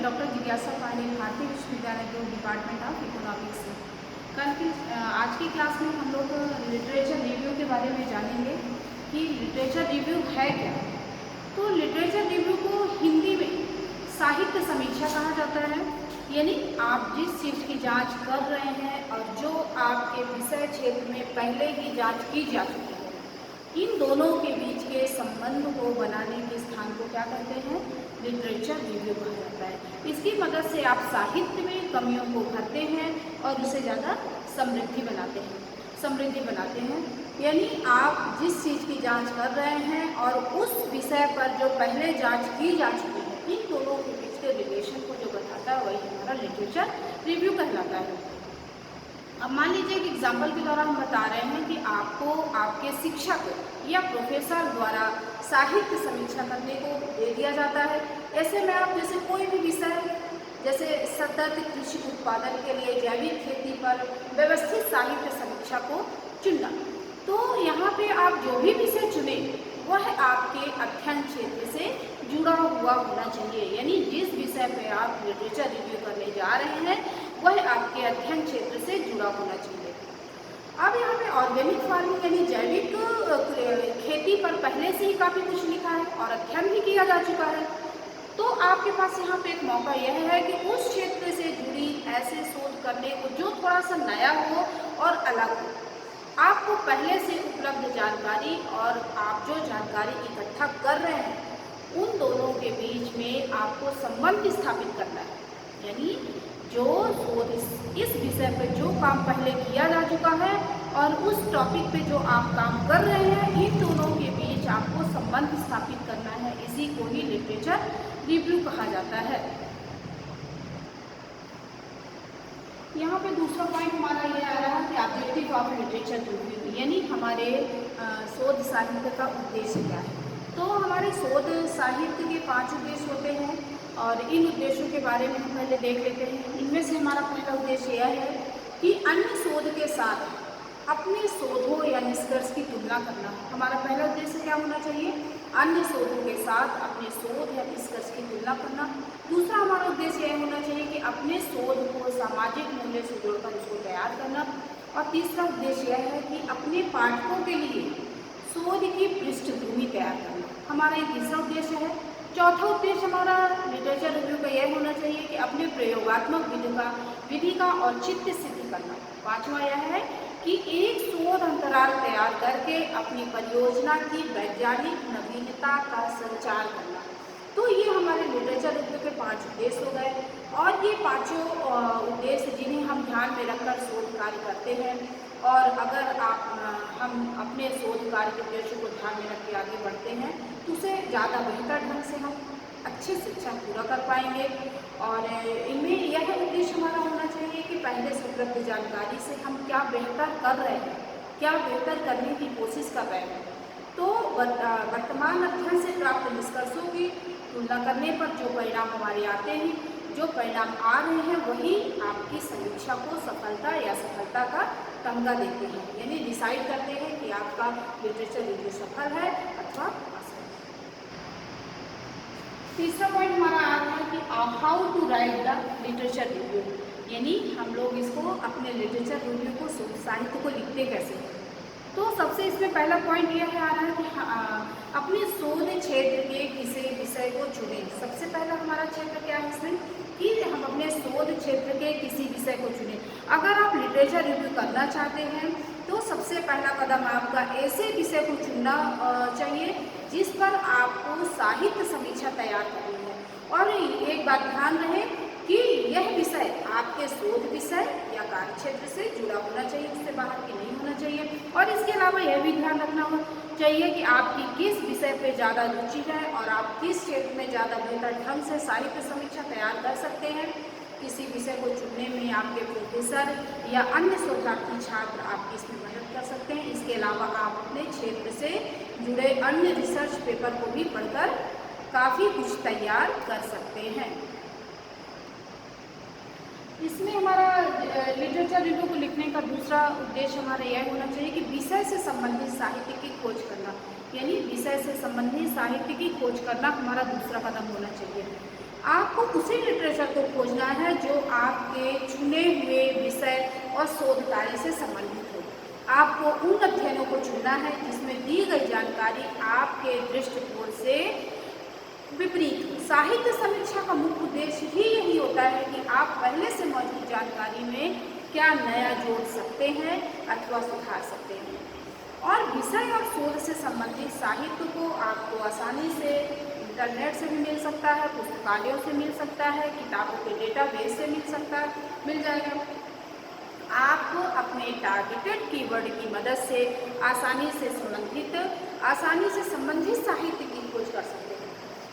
Doctor जिज्ञासा पांडे, भारतीय विश्वविद्यालय जो डिपार्टमेंट ऑफ इकोनॉमिक्स से। कल की आज की क्लास में हम लोग लिटरेचर रिव्यू के बारे में जानेंगे कि लिटरेचर रिव्यू है क्या। तो लिटरेचर रिव्यू को हिंदी में साहित्य समीक्षा कहा जाता है, यानी आप जिस चीज़ की जांच कर रहे हैं और जो आपके विषय क्षेत्र में पहले ही जांच की जा चुकी है, इन दोनों के बीच के संबंध को बनाने के स्थान को क्या कहते हैं, लिटरेचर रिव्यू कहा जाता है। इसकी मदद से आप साहित्य में कमियों को भरते हैं और उसे ज़्यादा समृद्धि बनाते हैं। यानी आप जिस चीज़ की जांच कर रहे हैं और उस विषय पर जो पहले जांच की जा चुकी है, इन दोनों के बीच के रिलेशन को जो बताता है वही हमारा लिटरेचर रिव्यू कहलाता है। अब मान लीजिए कि एग्जाम्पल के द्वारा हम बता रहे हैं कि आपको आपके शिक्षक या प्रोफेसर द्वारा साहित्य समीक्षा करने को दे दिया जाता है। ऐसे में आप जैसे कोई भी विषय, जैसे सतत कृषि उत्पादन के लिए जैविक खेती पर व्यवस्थित साहित्य समीक्षा को चुनना, तो यहाँ पे आप जो भी विषय चुने वह आपके अध्ययन क्षेत्र से जुड़ा हुआ होना चाहिए। यानी जिस विषय पे आप लिटरेचर रिव्यू करने जा रहे हैं वह आपके अध्ययन क्षेत्र से जुड़ा होना चाहिए। अब यहाँ पे ऑर्गेनिक फार्मिंग यानी जैविक खेती पर पहले से ही काफ़ी कुछ लिखा है और अध्ययन भी किया जा चुका है, तो आपके पास यहाँ पे एक मौका यह है कि उस क्षेत्र से जुड़ी ऐसे शोध करने को जो थोड़ा सा नया हो और अलग हो। आपको पहले से उपलब्ध जानकारी और आप जो जानकारी इकट्ठा कर रहे हैं उन दोनों के बीच में आपको संबंध स्थापित करना है। यानी जो शोध इस विषय पर जो काम पहले किया जा चुका है और उस टॉपिक पे जो आप काम कर रहे हैं, इन दोनों के बीच आपको संबंध स्थापित करना है। इसी को ही लिटरेचर रिव्यू कहा जाता है। यहाँ पे दूसरा पॉइंट हमारा ये आ रहा है कि ऑब्जेक्टिव ऑफ लिटरेचर रिव्यू, यानी हमारे शोध साहित्य का उद्देश्य क्या है। तो हमारे शोध साहित्य के 5 उद्देश्य होते हैं और इन उद्देश्यों के बारे में हम पहले देख लेते हैं। इनमें से हमारा पहला उद्देश्य यह है कि अन्य शोध के साथ अपने शोधों या निष्कर्ष की तुलना करना। हमारा पहला उद्देश्य क्या होना चाहिए, अन्य शोधों के साथ अपने शोध या निष्कर्ष की तुलना करना। दूसरा हमारा उद्देश्य यह होना चाहिए कि अपने शोध को सामाजिक मूल्य से जोड़कर उसको तैयार करना। और तीसरा उद्देश्य यह है कि अपने पाठकों के लिए शोध की पृष्ठभूमि तैयार करना। हमारा ये तीसरा उद्देश्य है। चौथा उद्देश्य हमारा लिटरेचर रिव्यू का यह होना चाहिए कि अपने प्रयोगात्मक विधि का औचित्य सिद्ध करना। पांचवा यह है कि एक शोध अंतराल तैयार करके अपनी परियोजना की वैज्ञानिक नवीनता का संचार करना। तो ये हमारे लिटरेचर रिव्यू के 5 उद्देश्य हो गए और ये पांचों उद्देश्य जिन्हें हम ध्यान में रखकर शोध कार्य करते हैं, और अगर हम अपने शोध कार्य के उद्देश्यों को ध्यान में रख के आगे बढ़ते हैं तो उसे ज़्यादा बेहतर ढंग से हम अच्छी शिक्षा पूरा कर पाएंगे। और इनमें यह उद्देश्य हमारा होना चाहिए कि पहले से उपलब्ध जानकारी से हम क्या बेहतर कर रहे हैं, क्या बेहतर करने की कोशिश कर रहे हैं। तो वर्तमान अध्ययन से प्राप्त निष्कर्षों की तुलना करने पर जो परिणाम हमारे आते हैं, जो परिणाम आ रहे हैं, वही आपकी समीक्षा को सफलता या असफलता का तमगा देते हैं। यानी डिसाइड करते हैं कि आपका लिटरेचर रिव्यू सफल है अथवा असफल। तीसरा पॉइंट हमारा आ रहा है कि how to write the literature review, यानी हम लोग इसको अपने लिटरेचर रिव्यू को साहित्य को लिखते कैसे हैं। तो सबसे इसमें पहला पॉइंट यह आ रहा है कि अपने शोध क्षेत्र के किसी विषय को चुनें। सबसे पहला हमारा क्षेत्र क्या है इसमें कि हम अपने शोध क्षेत्र के किसी विषय को चुनें। अगर आप लिटरेचर रिव्यू करना चाहते हैं तो सबसे पहला कदम आपका ऐसे विषय को चुनना चाहिए जिस पर आपको साहित्य समीक्षा तैयार करनी है। और एक बात ध्यान रहे कि यह विषय आपके शोध विषय या कार्य क्षेत्र से जुड़ा होना चाहिए, उससे बाहर की नहीं होना चाहिए। और इसके अलावा यह भी ध्यान रखना चाहिए कि आपकी किस विषय पे ज़्यादा रुचि है और आप किस क्षेत्र में ज़्यादा बेहतर ढंग से साहित्य समीक्षा तैयार कर सकते हैं। किसी विषय को चुनने में आपके प्रोफेसर या अन्य शोधार्थी छात्र आपकी इसमें मदद कर सकते हैं। इसके अलावा आप अपने क्षेत्र से जुड़े अन्य रिसर्च पेपर को भी पढ़कर काफ़ी कुछ तैयार कर सकते हैं। इसमें हमारा लिटरेचर रिव्यू को लिखने का दूसरा उद्देश्य हमारा यह होना चाहिए कि विषय से संबंधित साहित्य की खोज करना। यानी विषय से संबंधित साहित्य की खोज करना हमारा दूसरा कदम होना चाहिए। आपको उसी लिटरेचर को खोजना है जो आपके चुने हुए विषय और शोध कार्य से संबंधित हो। आपको उन अध्ययनों को चुनना है जिसमें दी गई जानकारी आपके दृष्टिकोण से विपरीत हो। साहित्य समीक्षा का मुख्य उद्देश्य ही यही होता है कि आप पहले से मौजूद जानकारी में क्या नया जोड़ सकते हैं अथवा सुधार सकते हैं। और विषय और शोध से संबंधित साहित्य को आपको आसानी से इंटरनेट से भी मिल सकता है, पुस्तकालयों से मिल सकता है, किताबों के डेटाबेस से मिल जाएगा। आप अपने टारगेटेड कीवर्ड की मदद से आसानी से संबंधित साहित्य की खोज कर सकते हैं।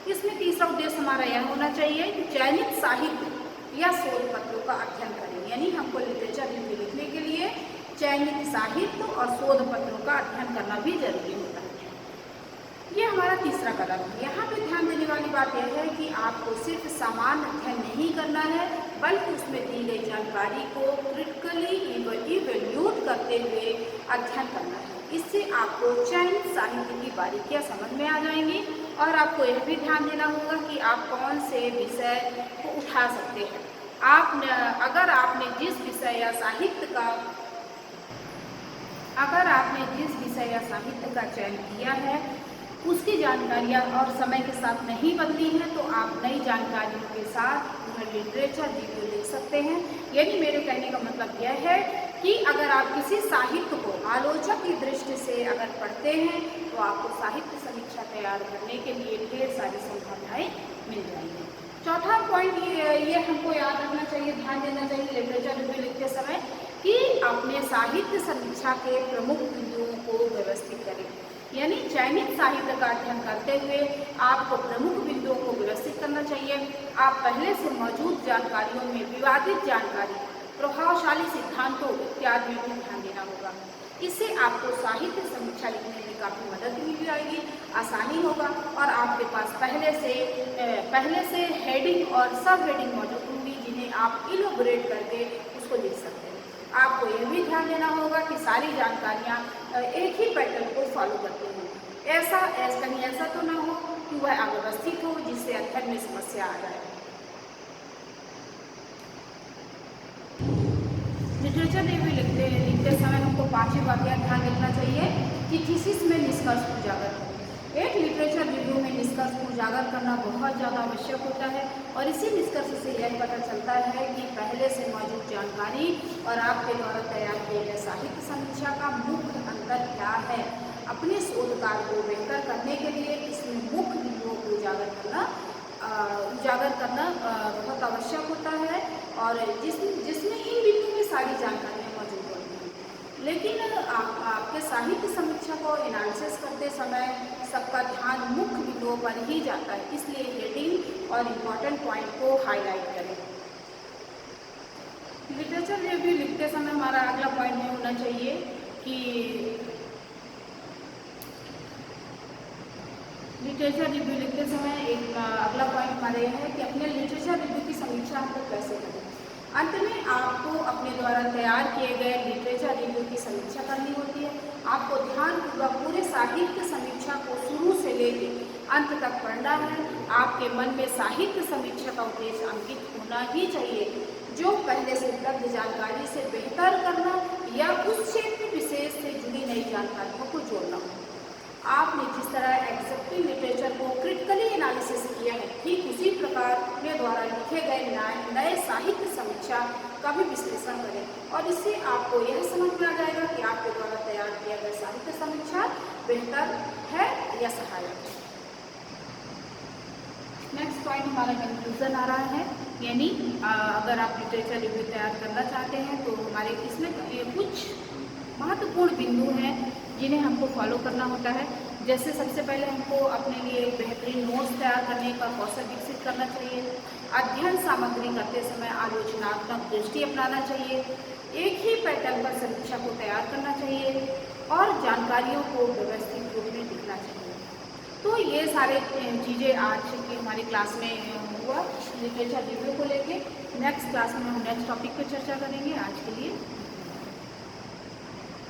इसमें तीसरा उद्देश्य हमारा यह होना चाहिए कि चयनित साहित्य या शोध पत्रों का अध्ययन करें। यानी हमको लिटरेचर रिव्यू लिखने के लिए चयनित साहित्य और शोध पत्रों का अध्ययन करना भी जरूरी होता है। ये हमारा तीसरा कदम है। यहाँ पे ध्यान देने वाली बात यह है कि आपको सिर्फ सामान्य अध्ययन नहीं करना है, बल्कि उसमें दी गई जानकारी को क्रिटिकली इवैल्यूएट करते हुए अध्ययन करना है। इससे आपको चयनित साहित्य की बारीकियाँ समझ में आ जाएंगी और आपको यह भी ध्यान देना होगा कि आप कौन से विषय को उठा सकते हैं। अगर आपने जिस विषय या साहित्य का चयन किया है उसकी जानकारियाँ और समय के साथ नहीं बदली हैं, तो आप नई जानकारियों के साथ लिटरेचर रिव्यू लिख सकते हैं। यानी मेरे कहने का मतलब यह है कि अगर आप किसी साहित्य को आलोचक की दृष्टि से अगर पढ़ते हैं तो आपको साहित्य समीक्षा तैयार करने के लिए ढेर सारी संभावनाएं मिल जाएंगी। चौथा पॉइंट ये हमको याद रखना चाहिए, ध्यान देना चाहिए लिटरेचर रिव्यू लिखते समय कि अपने साहित्य समीक्षा के प्रमुख बिंदुओं को व्यवस्थित करें। यानी चयनित साहित्य का अध्ययन करते हुए आपको प्रमुख बिंदुओं को व्यवस्थित करना चाहिए। आप पहले से मौजूद जानकारियों में विवादित जानकारी, प्रभावशाली सिद्धांतों इत्यादि में ध्यान देना होगा। इससे आपको साहित्य समीक्षा लिखने में काफ़ी मदद मिल जाएगी, आसानी होगा और आपके पास पहले से हेडिंग और सब हेडिंग मौजूद होंगी जिन्हें आप इलोबरेट करके उसको लिख सकते हैं। आपको यह भी ध्यान देना होगा कि सारी जानकारियाँ एक ही पैटर्न को फॉलो करती हैं। कहीं ऐसा तो ना हो कि वह अव्यवस्थित हो जिससे अध्ययन में समस्या आ जाए। लिटरेचर रिव्यू लिखते समय हमको 5 बातें ध्यान रखना चाहिए कि थीसिस में निष्कर्ष उजागर करें। एक लिटरेचर रिव्यू में निष्कर्ष को उजागर करना बहुत ज़्यादा आवश्यक होता है और इसी निष्कर्ष से यह पता चलता है कि पहले से मौजूद जानकारी और आपके द्वारा तैयार किए गए साहित्य समीक्षा का मुख्य अंतर क्या है। अपने शोध कार्य को बेहतर करने के लिए इसमें मुख्य बिंदुओं को उजागर करना बहुत आवश्यक होता है और जिसमें इन बिंदुओं में सारी जानकारियाँ मौजूद होती हैं। लेकिन आपके साहित्य समीक्षा को एनालिसिस करते समय सबका ध्यान मुख्य बिंदुओं पर ही जाता है, इसलिए हेडिंग और इम्पॉर्टेंट पॉइंट को हाईलाइट करें। लिटरेचर रिव्यू लिखते समय हमारा अगला पॉइंट ये होना चाहिए कि लिटरेचर रिव्यू लिखते समय एक अगला पॉइंट हमारा यह है कि अपने लिटरेचर रिव्यू की समीक्षा हमको कैसे करें। अंत में आपको अपने द्वारा तैयार किए गए लिटरेचर रिव्यू की समीक्षा करनी होती है। आपको ध्यानपूर्वक पूरे साहित्य समीक्षा को शुरू से लेकर अंत तक पढ़ना है। आपके मन में साहित्य समीक्षा का उद्देश्य अंकित होना ही चाहिए, जो पहले से उपलब्ध जानकारी से बेहतर करना या उस क्षेत्र विशेष से जुड़ी नई जानकारियों को जोड़ना हो। आपने जिस तरह एक्सेप्टिव लिटरेचर को क्रिटिकली एनालिसिस किया है, ठीक उसी प्रकार अपने द्वारा लिखे गए नए साहित्य समीक्षा का भी विश्लेषण करें और इससे आपको यह समझ में आ जाएगा कि आपके द्वारा तैयार किया गया साहित्य समीक्षा बेहतर है या सहायक है। नेक्स्ट पॉइंट हमारा कंक्लूजन आ रहा है, यानी अगर आप लिटरेचर रिव्यू तैयार करना चाहते हैं तो हमारे इसमें कुछ महत्वपूर्ण बिंदु हैं जिन्हें हमको फॉलो करना होता है। जैसे सबसे पहले हमको अपने लिए एक बेहतरीन नोट्स तैयार करने का कौशल विकसित करना चाहिए। अध्ययन सामग्री करते समय आलोचनात्मक दृष्टि अपनाना चाहिए। एक ही पैटर्न पर समीक्षा को तैयार करना चाहिए और जानकारियों को व्यवस्थित रूप में लिखना चाहिए। तो ये सारे चीज़ें आज की हमारी क्लास में हुआ लिटरेचर रिव्यू को लेके। नेक्स्ट क्लास में हम नेक्स्ट टॉपिक पर चर्चा करेंगे। आज के लिए